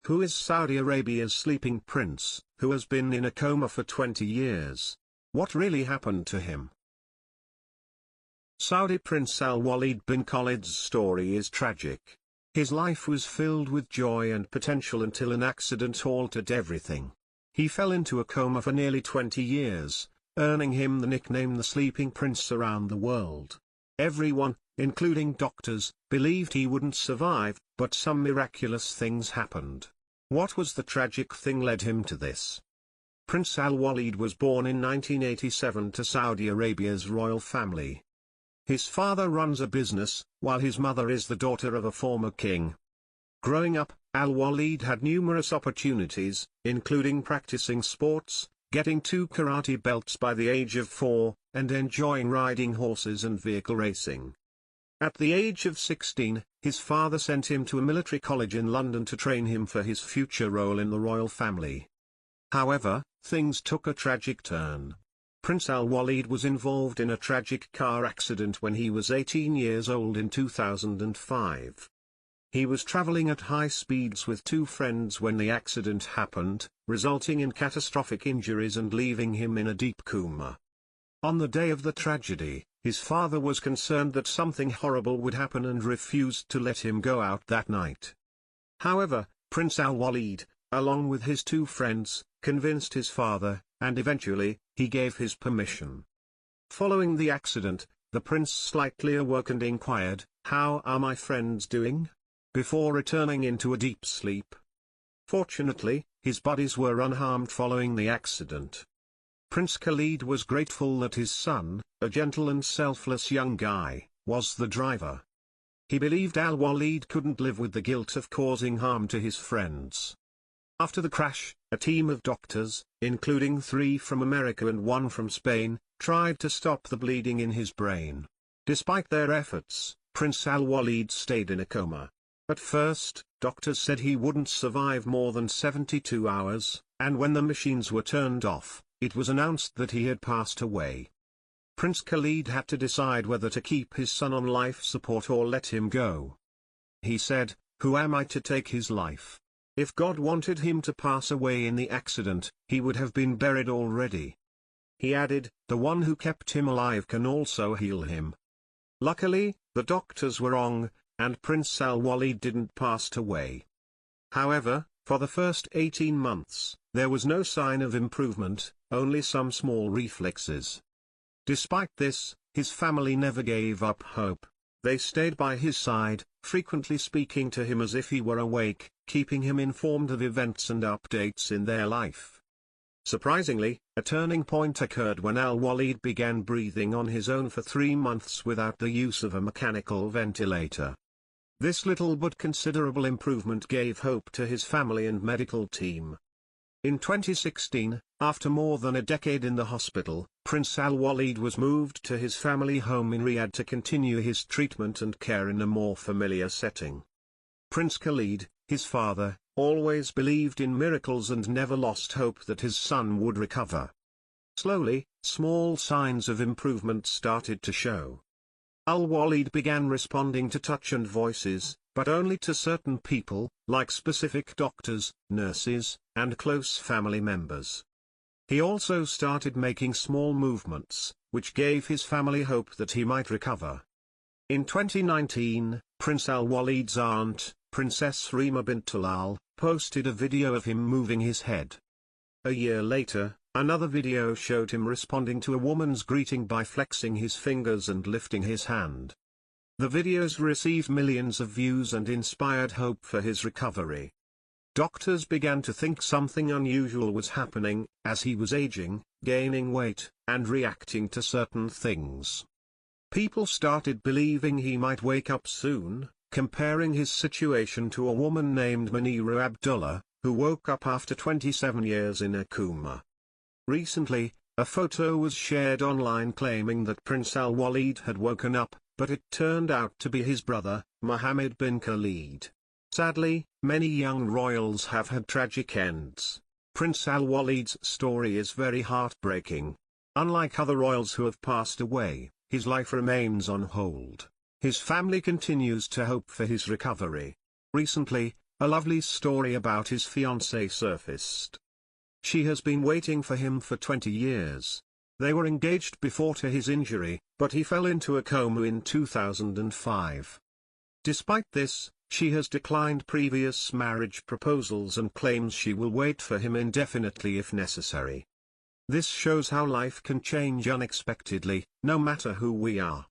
Who is Saudi Arabia's sleeping prince, who has been in a coma for 20 years? What really happened to him? Saudi Prince Al-Waleed bin Khalid's story is tragic. His life was filled with joy and potential until an accident altered everything. He fell into a coma for nearly 20 years, earning him the nickname the Sleeping Prince around the world. Everyone, including doctors, believed he wouldn't survive, but some miraculous things happened. What was the tragic thing led him to this? Prince Al-Waleed was born in 1987 to Saudi Arabia's royal family. His father runs a business, while his mother is the daughter of a former king. Growing up, Al-Waleed had numerous opportunities, including practicing sports, getting 2 karate belts by the age of 4, and enjoying riding horses and vehicle racing. At the age of 16, his father sent him to a military college in London to train him for his future role in the royal family. However, things took a tragic turn. Prince Al-Waleed was involved in a tragic car accident when he was 18 years old in 2005. He was traveling at high speeds with 2 friends when the accident happened, resulting in catastrophic injuries and leaving him in a deep coma. On the day of the tragedy, his father was concerned that something horrible would happen and refused to let him go out that night. However, Prince Al-Waleed, along with his 2 friends, convinced his father, and eventually, he gave his permission. Following the accident, the prince slightly awoke and inquired, "How are my friends doing?" before returning into a deep sleep. Fortunately, his bodies were unharmed following the accident. Prince Khalid was grateful that his son, a gentle and selfless young guy, was the driver. He believed Al-Waleed couldn't live with the guilt of causing harm to his friends. After the crash, a team of doctors, including 3 from America and 1 from Spain, tried to stop the bleeding in his brain. Despite their efforts, Prince Al-Waleed stayed in a coma. At first, doctors said he wouldn't survive more than 72 hours, and when the machines were turned off, it was announced that he had passed away. Prince Khalid had to decide whether to keep his son on life support or let him go. He said, "Who am I to take his life? If God wanted him to pass away in the accident, he would have been buried already." He added, "The one who kept him alive can also heal him." Luckily, the doctors were wrong, and Prince Al-Waleed didn't pass away. However, for the first 18 months, there was no sign of improvement, only some small reflexes. Despite this, his family never gave up hope. They stayed by his side, frequently speaking to him as if he were awake, keeping him informed of events and updates in their life. Surprisingly, a turning point occurred when Al-Waleed began breathing on his own for 3 months without the use of a mechanical ventilator. This little but considerable improvement gave hope to his family and medical team. In 2016, after more than a decade in the hospital, Prince Al-Waleed was moved to his family home in Riyadh to continue his treatment and care in a more familiar setting. Prince Khalid, his father, always believed in miracles and never lost hope that his son would recover. Slowly, small signs of improvement started to show. Al-Waleed began responding to touch and voices, but only to certain people, like specific doctors, nurses, and close family members. He also started making small movements, which gave his family hope that he might recover. In 2019, Prince Al-Waleed's aunt, Princess Khalid bin Talal, posted a video of him moving his head. A year later, another video showed him responding to a woman's greeting by flexing his fingers and lifting his hand. The videos received millions of views and inspired hope for his recovery. Doctors began to think something unusual was happening, as he was aging, gaining weight, and reacting to certain things. People started believing he might wake up soon, comparing his situation to a woman named Munira Abdullah, who woke up after 27 years in a coma. Recently, a photo was shared online claiming that Prince Al-Waleed had woken up, but it turned out to be his brother, Mohammed bin Khalid. Sadly, many young royals have had tragic ends. Prince Al-Waleed's story is very heartbreaking. Unlike other royals who have passed away, his life remains on hold. His family continues to hope for his recovery. Recently, a lovely story about his fiancée surfaced. She has been waiting for him for 20 years. They were engaged before to his injury, but he fell into a coma in 2005. Despite this, she has declined previous marriage proposals and claims she will wait for him indefinitely if necessary. This shows how life can change unexpectedly, no matter who we are.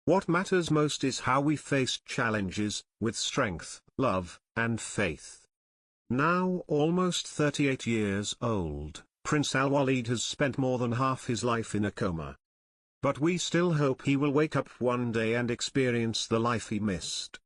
What matters most is how we face challenges, with strength, love, and faith. Now almost 38 years old, Prince Al-Waleed has spent more than half his life in a coma. But we still hope he will wake up one day and experience the life he missed.